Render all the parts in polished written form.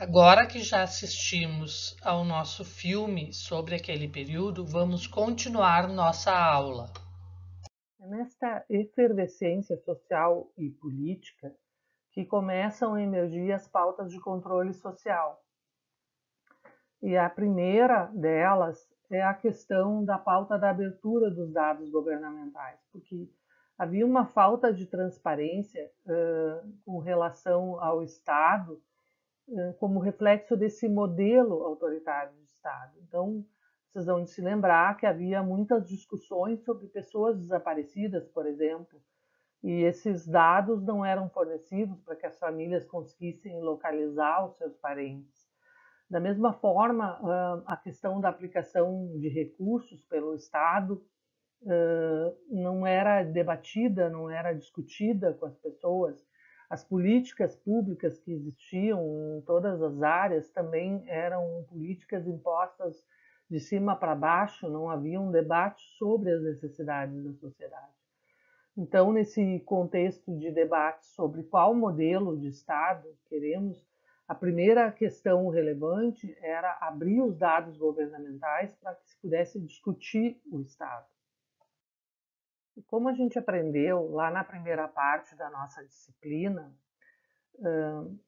Agora que já assistimos ao nosso filme sobre aquele período, vamos continuar nossa aula. É nesta efervescência social e política que começam a emergir as pautas de controle social. E a primeira delas é a questão da pauta da abertura dos dados governamentais, porque havia uma falta de transparência com relação ao Estado, como reflexo desse modelo autoritário de Estado. Então, vocês vão se lembrar que havia muitas discussões sobre pessoas desaparecidas, por exemplo, e esses dados não eram fornecidos para que as famílias conseguissem localizar os seus parentes. Da mesma forma, a questão da aplicação de recursos pelo Estado não era debatida, não era discutida com as pessoas. As políticas públicas que existiam em todas as áreas também eram políticas impostas de cima para baixo, não havia um debate sobre as necessidades da sociedade. Então, nesse contexto de debate sobre qual modelo de Estado queremos, a primeira questão relevante era abrir os dados governamentais para que se pudesse discutir o Estado. E como a gente aprendeu lá na primeira parte da nossa disciplina,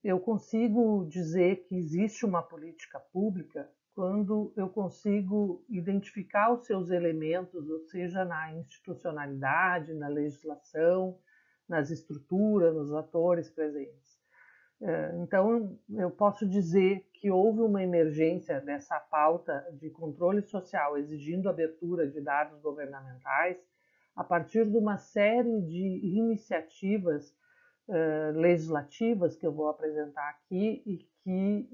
eu consigo dizer que existe uma política pública quando eu consigo identificar os seus elementos, ou seja, na institucionalidade, na legislação, nas estruturas, nos atores presentes. Então, eu posso dizer que houve uma emergência dessa pauta de controle social exigindo abertura de dados governamentais a partir de uma série de iniciativas legislativas que eu vou apresentar aqui e que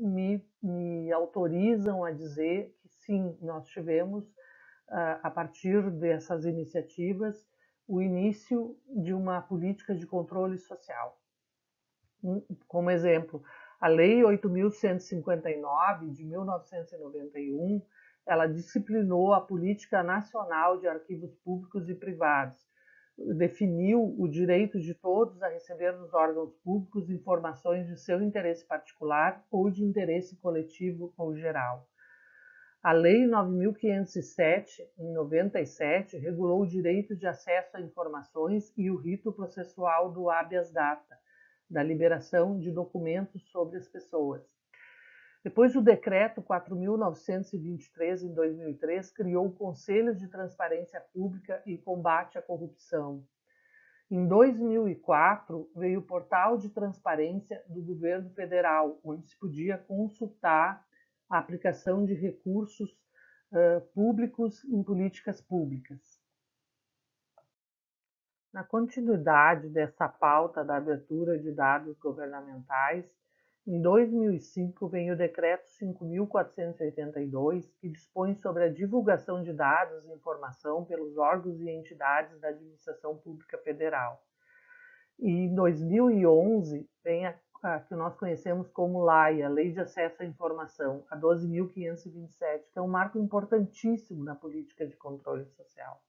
me autorizam a dizer que sim, nós tivemos, a partir dessas iniciativas, o início de uma política de controle social. Como exemplo, a Lei 8.159, de 1991, ela disciplinou a política nacional de arquivos públicos e privados, definiu o direito de todos a receber nos órgãos públicos informações de seu interesse particular ou de interesse coletivo ou geral. A Lei 9.507, em 97, regulou o direito de acesso a informações e o rito processual do habeas data, da liberação de documentos sobre as pessoas. Depois, o Decreto 4.923, em 2003, criou o Conselho de Transparência Pública e Combate à Corrupção. Em 2004, veio o Portal de Transparência do Governo Federal, onde se podia consultar a aplicação de recursos públicos em políticas públicas. Na continuidade dessa pauta da abertura de dados governamentais, em 2005 vem o Decreto 5.482, que dispõe sobre a divulgação de dados e informação pelos órgãos e entidades da Administração Pública Federal. E em 2011 vem a que nós conhecemos como LAI, a Lei de Acesso à Informação, a 12.527, que é um marco importantíssimo na política de controle social.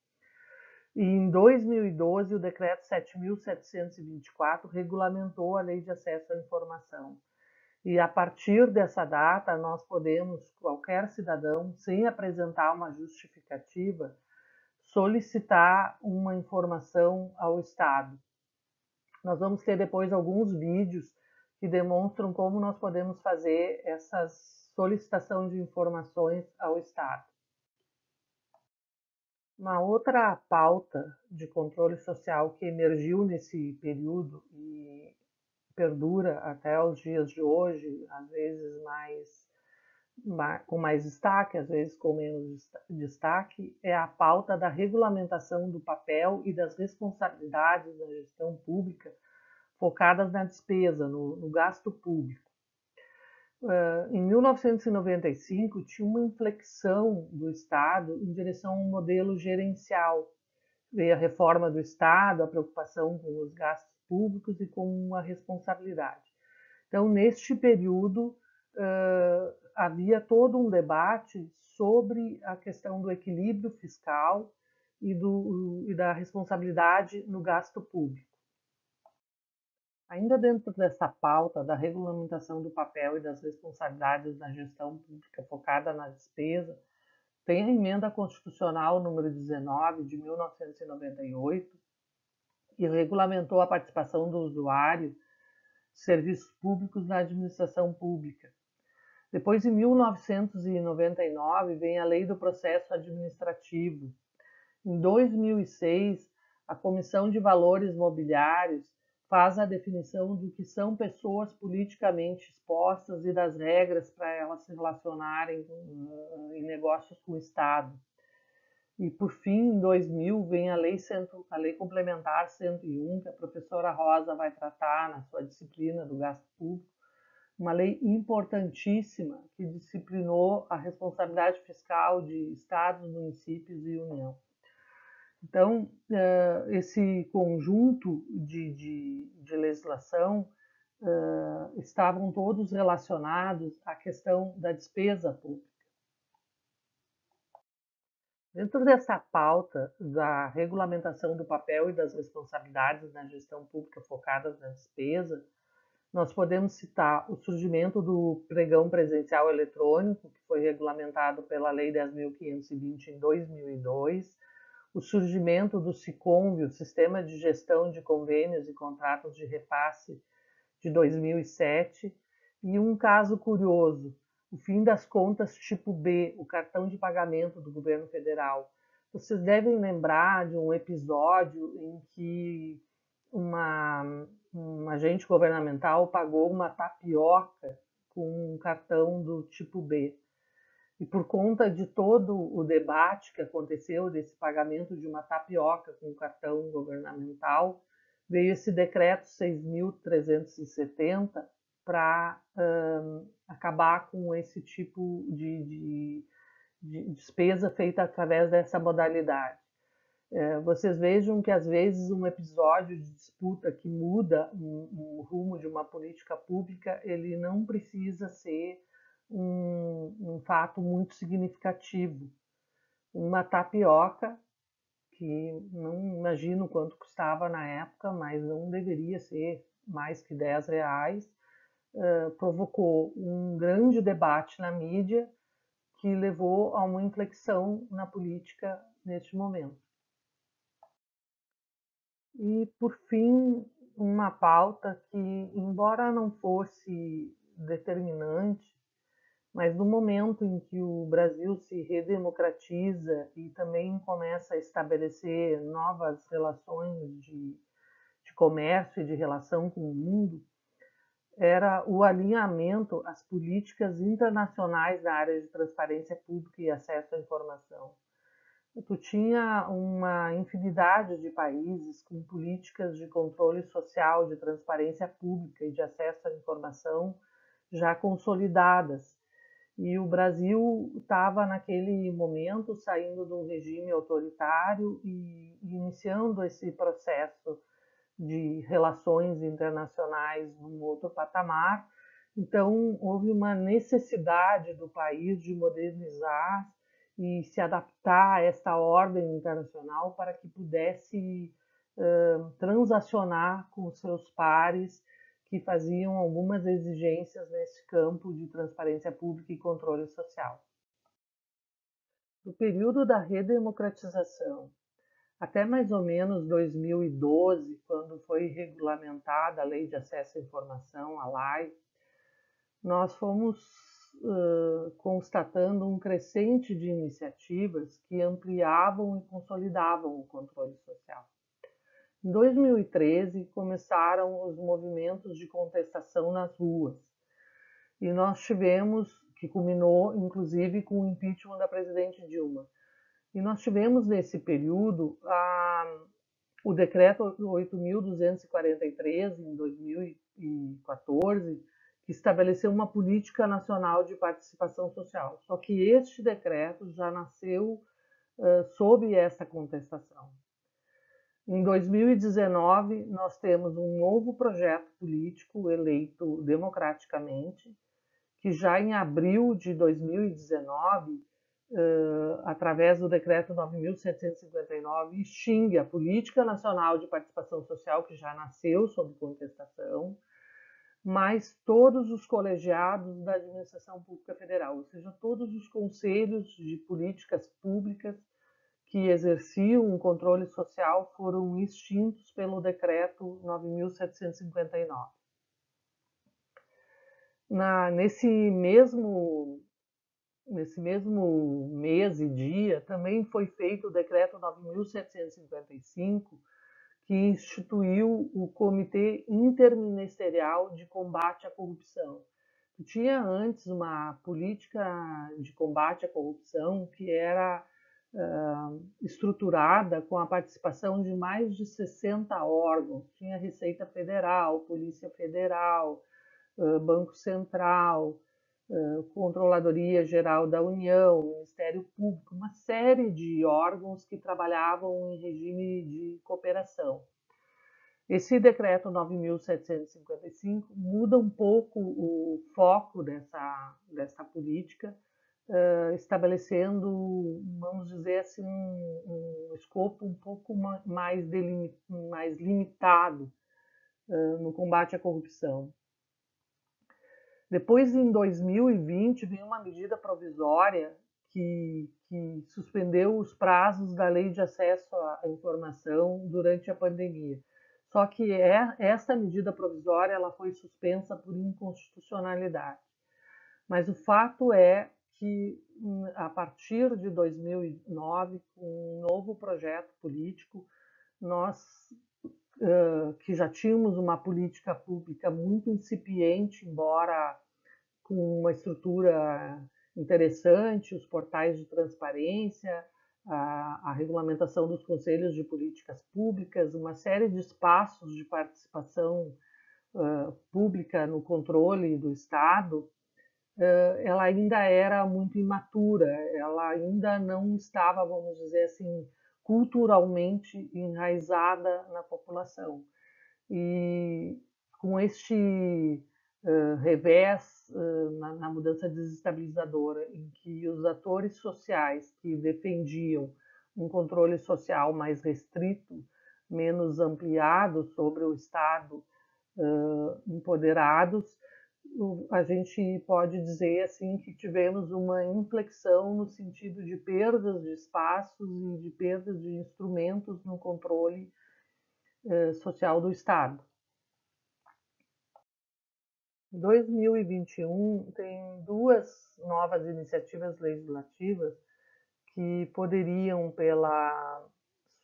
E em 2012, o Decreto 7.724 regulamentou a Lei de Acesso à Informação. E a partir dessa data, nós podemos, qualquer cidadão, sem apresentar uma justificativa, solicitar uma informação ao Estado. Nós vamos ter depois alguns vídeos que demonstram como nós podemos fazer essa solicitação de informações ao Estado. Uma outra pauta de controle social que emergiu nesse período e perdura até os dias de hoje, às vezes com mais destaque, às vezes com menos destaque, é a pauta da regulamentação do papel e das responsabilidades da gestão pública focadas na despesa, no gasto público. Em 1995, tinha uma inflexão do Estado em direção a um modelo gerencial. Veio a reforma do Estado, a preocupação com os gastos públicos e com a responsabilidade. Então, neste período, havia todo um debate sobre a questão do equilíbrio fiscal e da responsabilidade no gasto público. Ainda dentro dessa pauta da regulamentação do papel e das responsabilidades na gestão pública focada na despesa, tem a Emenda Constitucional número 19 de 1998, que regulamentou a participação do usuário de serviços públicos na administração pública. Depois, em 1999, vem a Lei do Processo Administrativo. Em 2006, a Comissão de Valores Mobiliários faz a definição do que são pessoas politicamente expostas e das regras para elas se relacionarem em negócios com o Estado. E, por fim, em 2000, vem a Lei Complementar 101, que a professora Rosa vai tratar na sua disciplina do gasto público, uma lei importantíssima que disciplinou a responsabilidade fiscal de estados, municípios e União. Então, esse conjunto de legislação estavam todos relacionados à questão da despesa pública. Dentro dessa pauta da regulamentação do papel e das responsabilidades na gestão pública focadas na despesa, nós podemos citar o surgimento do pregão presencial eletrônico, que foi regulamentado pela Lei 10.520 em 2002, o surgimento do SICOMV, o Sistema de Gestão de Convênios e Contratos de Repasse, de 2007, e um caso curioso, o fim das contas tipo B, o cartão de pagamento do governo federal. Vocês devem lembrar de um episódio em que um agente governamental pagou uma tapioca com um cartão do tipo B. E por conta de todo o debate que aconteceu desse pagamento de uma tapioca com cartão governamental, veio esse decreto 6.370 para acabar com esse tipo de despesa feita através dessa modalidade. Vocês vejam que, às vezes, um episódio de disputa que muda o rumo de uma política pública, ele não precisa ser um fato muito significativo. Uma tapioca, que não imagino quanto custava na época, mas não deveria ser mais que R$10, provocou um grande debate na mídia que levou a uma inflexão na política neste momento. E, por fim, uma pauta que, embora não fosse determinante, mas no momento em que o Brasil se redemocratiza e também começa a estabelecer novas relações de comércio e de relação com o mundo, era o alinhamento às políticas internacionais da área de transparência pública e acesso à informação. Tu tinha uma infinidade de países com políticas de controle social, de transparência pública e de acesso à informação já consolidadas. E o Brasil estava, naquele momento, saindo de um regime autoritário e iniciando esse processo de relações internacionais num outro patamar. Então, houve uma necessidade do país de modernizar e se adaptar a esta ordem internacional para que pudesse transacionar com seus pares que faziam algumas exigências nesse campo de transparência pública e controle social. No período da redemocratização, até mais ou menos 2012, quando foi regulamentada a Lei de Acesso à Informação, a LAI, nós fomos constatando um crescente de iniciativas que ampliavam e consolidavam o controle social. Em 2013, começaram os movimentos de contestação nas ruas. E nós tivemos, que culminou, inclusive, com o impeachment da presidente Dilma. E nós tivemos, nesse período, o decreto 8.243, em 2014, que estabeleceu uma política nacional de participação social. Só que este decreto já nasceu sob essa contestação. Em 2019, nós temos um novo projeto político eleito democraticamente, que já em abril de 2019 através do Decreto 9.759, extingue a Política Nacional de Participação Social, que já nasceu sob contestação, mas todos os colegiados da Administração Pública Federal, ou seja, todos os conselhos de políticas públicas que exerciam um controle social foram extintos pelo Decreto 9.759. Nesse mesmo mês e dia, também foi feito o Decreto 9.755, que instituiu o Comitê Interministerial de Combate à Corrupção. Tinha antes uma política de combate à corrupção que era estruturada com a participação de mais de 60 órgãos. Tinha Receita Federal, Polícia Federal, Banco Central, Controladoria Geral da União, Ministério Público, uma série de órgãos que trabalhavam em regime de cooperação. Esse decreto 9.755 muda um pouco o foco dessa política, estabelecendo, vamos dizer assim, um escopo um pouco mais limitado no combate à corrupção. Depois, em 2020, veio uma medida provisória que suspendeu os prazos da Lei de Acesso à Informação durante a pandemia. Só que essa medida provisória ela foi suspensa por inconstitucionalidade. Mas o fato é que, a partir de 2009, com um novo projeto político, nós, que já tínhamos uma política pública muito incipiente, embora com uma estrutura interessante, os portais de transparência, a regulamentação dos conselhos de políticas públicas, uma série de espaços de participação pública no controle do Estado, ela ainda era muito imatura, ela ainda não estava, vamos dizer assim, culturalmente enraizada na população. E com este revés na mudança desestabilizadora, em que os atores sociais que defendiam um controle social mais restrito, menos ampliado sobre o Estado, empoderados, a gente pode dizer assim que tivemos uma inflexão no sentido de perdas de espaços e de perdas de instrumentos no controle social do Estado. Em 2021 tem duas novas iniciativas legislativas que poderiam, pela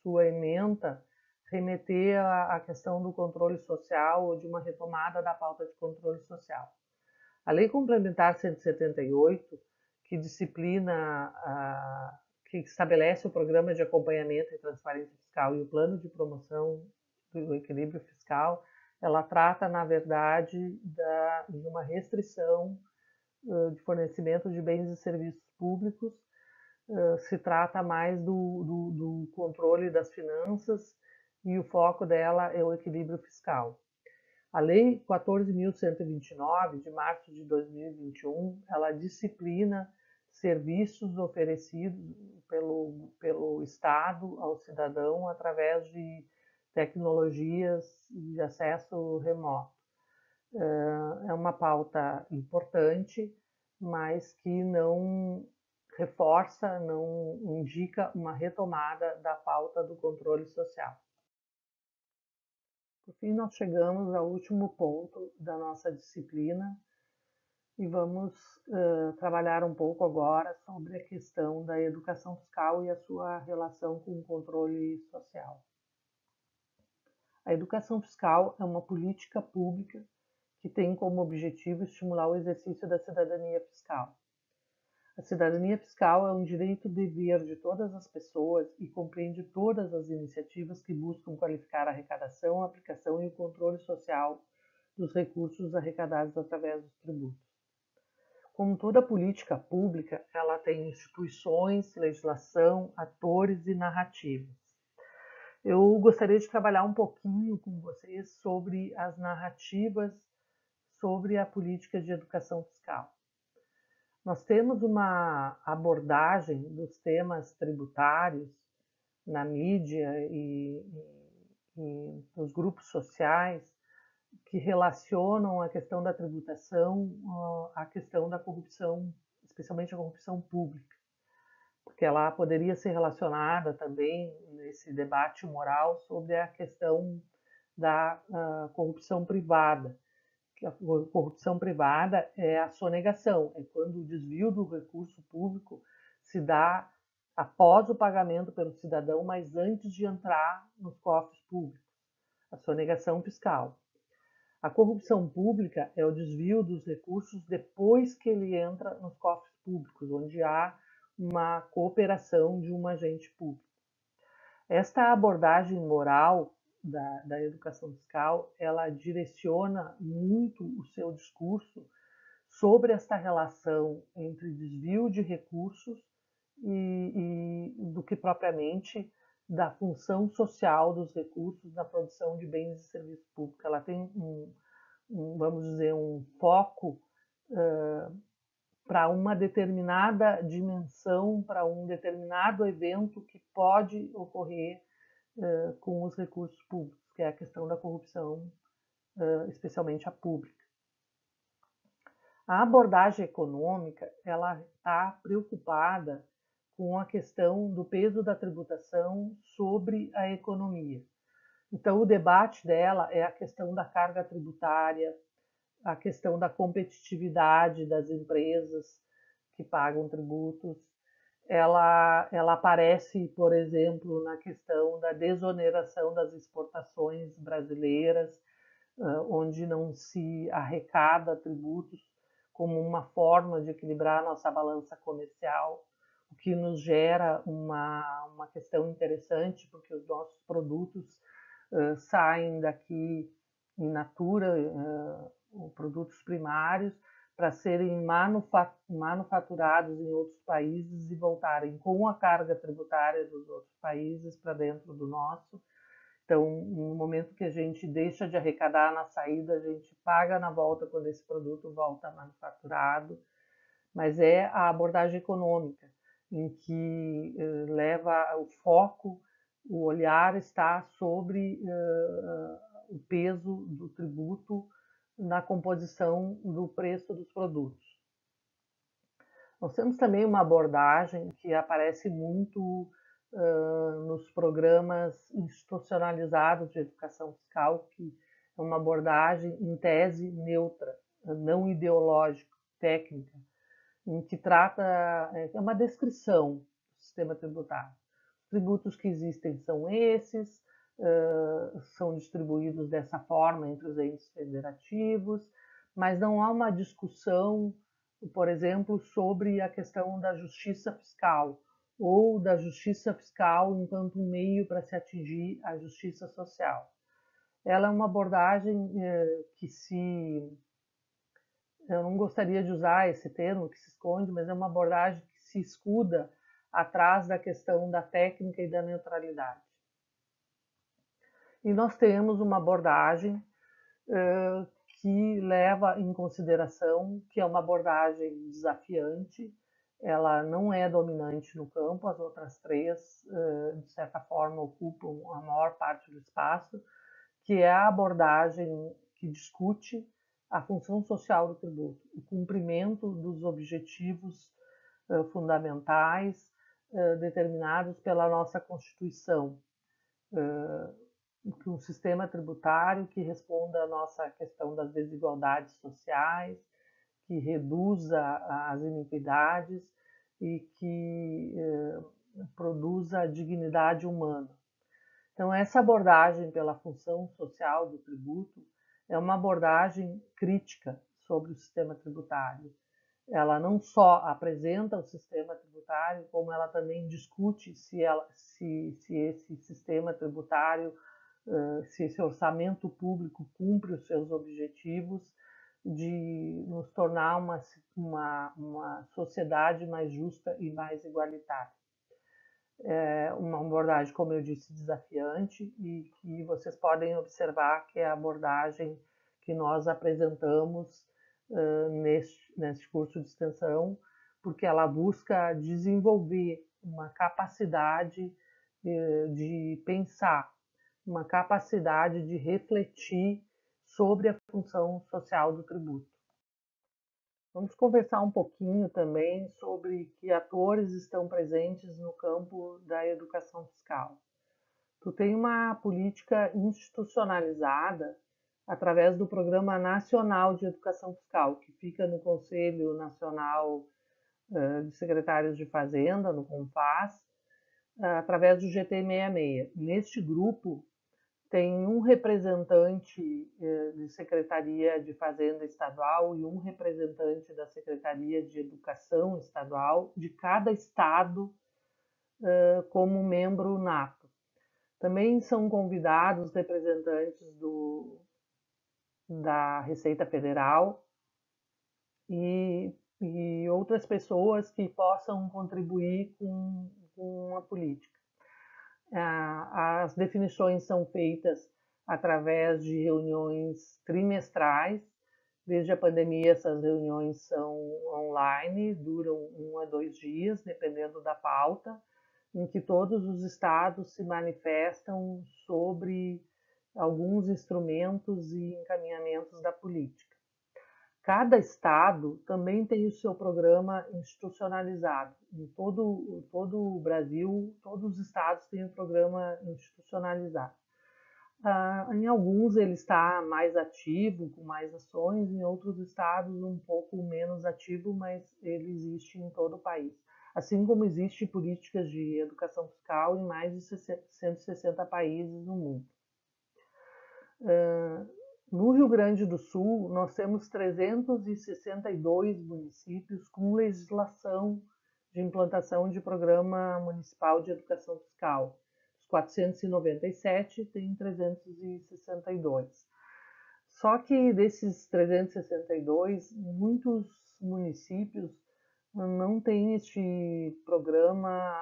sua ementa, remeter à questão do controle social ou de uma retomada da pauta de controle social. A Lei Complementar 178, que que estabelece o Programa de Acompanhamento e Transparência Fiscal e o Plano de Promoção do Equilíbrio Fiscal, ela trata, na verdade, de uma restrição de fornecimento de bens e serviços públicos. Se trata mais do controle das finanças e o foco dela é o equilíbrio fiscal. A Lei 14.129, de março de 2021, ela disciplina serviços oferecidos pelo Estado ao cidadão através de tecnologias de acesso remoto. É uma pauta importante, mas que não reforça, não indica uma retomada da pauta do controle social. Por fim, nós chegamos ao último ponto da nossa disciplina e vamos trabalhar um pouco agora sobre a questão da educação fiscal e a sua relação com o controle social. A educação fiscal é uma política pública que tem como objetivo estimular o exercício da cidadania fiscal. A cidadania fiscal é um direito-dever de todas as pessoas e compreende todas as iniciativas que buscam qualificar a arrecadação, a aplicação e o controle social dos recursos arrecadados através dos tributos. Como toda política pública, ela tem instituições, legislação, atores e narrativas. Eu gostaria de trabalhar um pouquinho com vocês sobre as narrativas sobre a política de educação fiscal. Nós temos uma abordagem dos temas tributários na mídia e nos grupos sociais que relacionam a questão da tributação à questão da corrupção, especialmente a corrupção pública, porque ela poderia ser relacionada também nesse debate moral sobre a questão da corrupção privada. A corrupção privada é a sonegação, é quando o desvio do recurso público se dá após o pagamento pelo cidadão, mas antes de entrar nos cofres públicos, a sonegação fiscal. A corrupção pública é o desvio dos recursos depois que ele entra nos cofres públicos, onde há uma cooperação de um agente público. Esta abordagem moral da educação fiscal, ela direciona muito o seu discurso sobre esta relação entre desvio de recursos e do que propriamente da função social dos recursos na produção de bens e serviços públicos. Ela tem vamos dizer, um foco para uma determinada dimensão, para um determinado evento que pode ocorrer com os recursos públicos, que é a questão da corrupção, especialmente a pública. A abordagem econômica, ela está preocupada com a questão do peso da tributação sobre a economia. Então, o debate dela é a questão da carga tributária, a questão da competitividade das empresas que pagam tributos. Ela aparece, por exemplo, na questão da desoneração das exportações brasileiras, onde não se arrecada tributos como uma forma de equilibrar a nossa balança comercial, o que nos gera uma questão interessante, porque os nossos produtos saem daqui in natura, produtos primários, para serem manufaturados em outros países e voltarem com a carga tributária dos outros países para dentro do nosso. Então, no momento que a gente deixa de arrecadar na saída, a gente paga na volta quando esse produto volta manufaturado. Mas é a abordagem econômica, em que leva o foco, o olhar está sobre o peso do tributo na composição do preço dos produtos. Nós temos também uma abordagem que aparece muito nos programas institucionalizados de educação fiscal, que é uma abordagem em tese neutra, não ideológica, técnica, em que trata, é uma descrição do sistema tributário. Os tributos que existem são esses, são distribuídos dessa forma entre os entes federativos, mas não há uma discussão, por exemplo, sobre a questão da justiça fiscal, ou da justiça fiscal enquanto um meio para se atingir a justiça social. Ela é uma abordagem que eu não gostaria de usar esse termo que se esconde, mas é uma abordagem que se escuda atrás da questão da técnica e da neutralidade. E nós temos uma abordagem que leva em consideração que é uma abordagem desafiante, ela não é dominante no campo, as outras três, de certa forma, ocupam a maior parte do espaço, que é a abordagem que discute a função social do tributo, o cumprimento dos objetivos fundamentais determinados pela nossa Constituição, um sistema tributário que responda à nossa questão das desigualdades sociais, que reduza as iniquidades e que produza a dignidade humana. Então, essa abordagem pela função social do tributo é uma abordagem crítica sobre o sistema tributário. Ela não só apresenta o sistema tributário, como ela também discute se esse sistema tributário, se esse orçamento público cumpre os seus objetivos de nos tornar uma sociedade mais justa e mais igualitária. É uma abordagem, como eu disse, desafiante e que vocês podem observar que é a abordagem que nós apresentamos neste curso de extensão porque ela busca desenvolver uma capacidade de pensar, uma capacidade de refletir sobre a função social do tributo. Vamos conversar um pouquinho também sobre que atores estão presentes no campo da educação fiscal. Tu tem uma política institucionalizada através do Programa Nacional de Educação Fiscal, que fica no Conselho Nacional de Secretários de Fazenda, no CONFAS, através do GT66. Neste grupo, tem um representante de Secretaria de Fazenda Estadual e um representante da Secretaria de Educação Estadual de cada estado como membro nato. Também são convidados representantes da Receita Federal e outras pessoas que possam contribuir com a política. As definições são feitas através de reuniões trimestrais. Desde a pandemia, essas reuniões são online, duram 1 a 2 dias, dependendo da pauta, em que todos os estados se manifestam sobre alguns instrumentos e encaminhamentos da política. Cada estado também tem o seu programa institucionalizado. Em todo o Brasil, todos os estados têm um programa institucionalizado. Em alguns ele está mais ativo, com mais ações, em outros estados um pouco menos ativo, mas ele existe em todo o país. Assim como existem políticas de educação fiscal em mais de 160 países no mundo. No Rio Grande do Sul, nós temos 362 municípios com legislação de implantação de Programa Municipal de Educação Fiscal. Os 497 tem 362. Só que desses 362, muitos municípios não têm este programa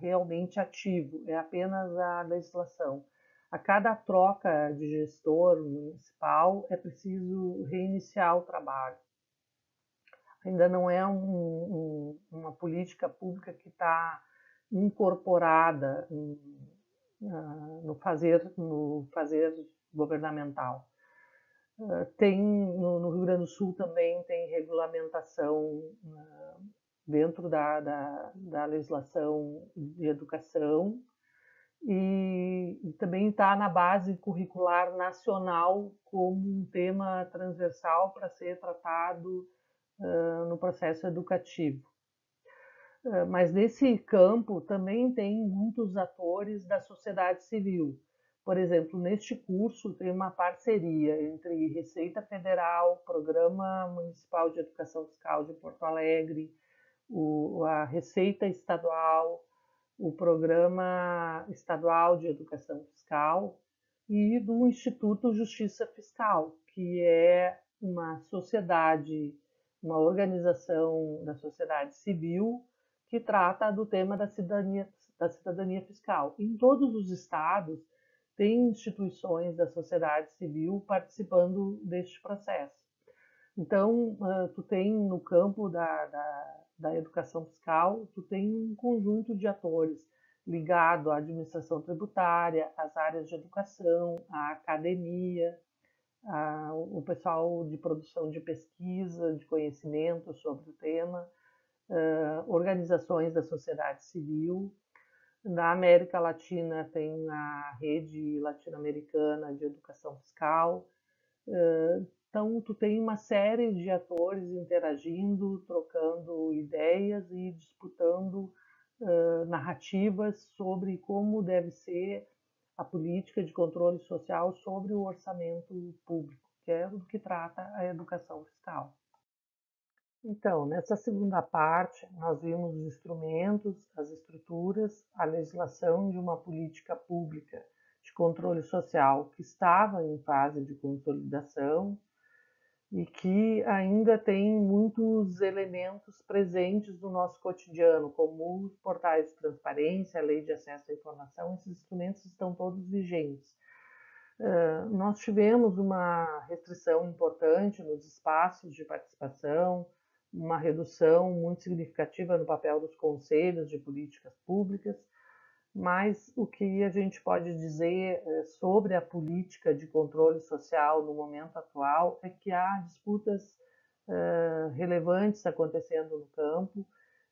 realmente ativo, é apenas a legislação. A cada troca de gestor municipal é preciso reiniciar o trabalho. Ainda não é uma política pública que está incorporada no fazer governamental. No Rio Grande do Sul também tem regulamentação dentro da legislação de educação, e também está na base curricular nacional como um tema transversal para ser tratado no processo educativo. Mas nesse campo também tem muitos atores da sociedade civil. Por exemplo, neste curso tem uma parceria entre Receita Federal, Programa Municipal de Educação Fiscal de Porto Alegre, a Receita Estadual, o Programa Estadual de Educação Fiscal e do Instituto Justiça Fiscal, que é uma sociedade, uma organização da sociedade civil que trata do tema da cidadania fiscal. Em todos os estados, tem instituições da sociedade civil participando deste processo. Então, tu tem no campo da educação fiscal, tu tem um conjunto de atores ligado à administração tributária, às áreas de educação, à academia, o pessoal de produção de pesquisa, de conhecimento sobre o tema, organizações da sociedade civil. Na América Latina tem a Rede Latino-Americana de Educação Fiscal. Então, tu tem uma série de atores interagindo, trocando ideias e disputando narrativas sobre como deve ser a política de controle social sobre o orçamento público, que é do que trata a educação fiscal. Então, nessa segunda parte, nós vimos os instrumentos, as estruturas, a legislação de uma política pública de controle social que estava em fase de consolidação e que ainda tem muitos elementos presentes no nosso cotidiano, como os portais de transparência, a lei de acesso à informação. Esses instrumentos estão todos vigentes. Nós tivemos uma restrição importante nos espaços de participação, uma redução muito significativa no papel dos conselhos de políticas públicas, mas o que a gente pode dizer sobre a política de controle social no momento atual é que há disputas relevantes acontecendo no campo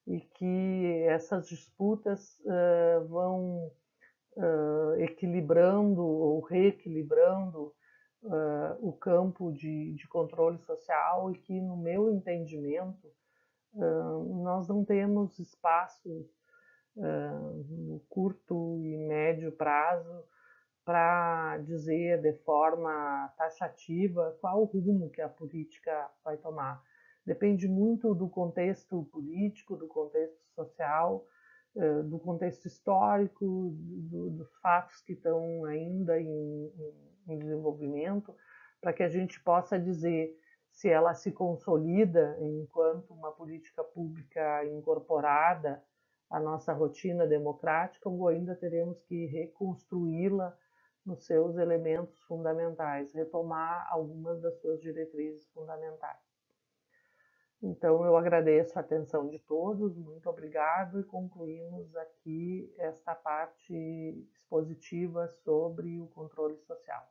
e que essas disputas vão equilibrando ou reequilibrando o campo de controle social e que, no meu entendimento, nós não temos espaço no curto e médio prazo para dizer de forma taxativa qual o rumo que a política vai tomar. Depende muito do contexto político, do contexto social, do contexto histórico, dos fatos que estão ainda em desenvolvimento, para que a gente possa dizer se ela se consolida enquanto uma política pública incorporada à nossa rotina democrática ou ainda teremos que reconstruí-la nos seus elementos fundamentais, retomar algumas das suas diretrizes fundamentais. Então, eu agradeço a atenção de todos, muito obrigado, e concluímos aqui esta parte expositiva sobre o controle social.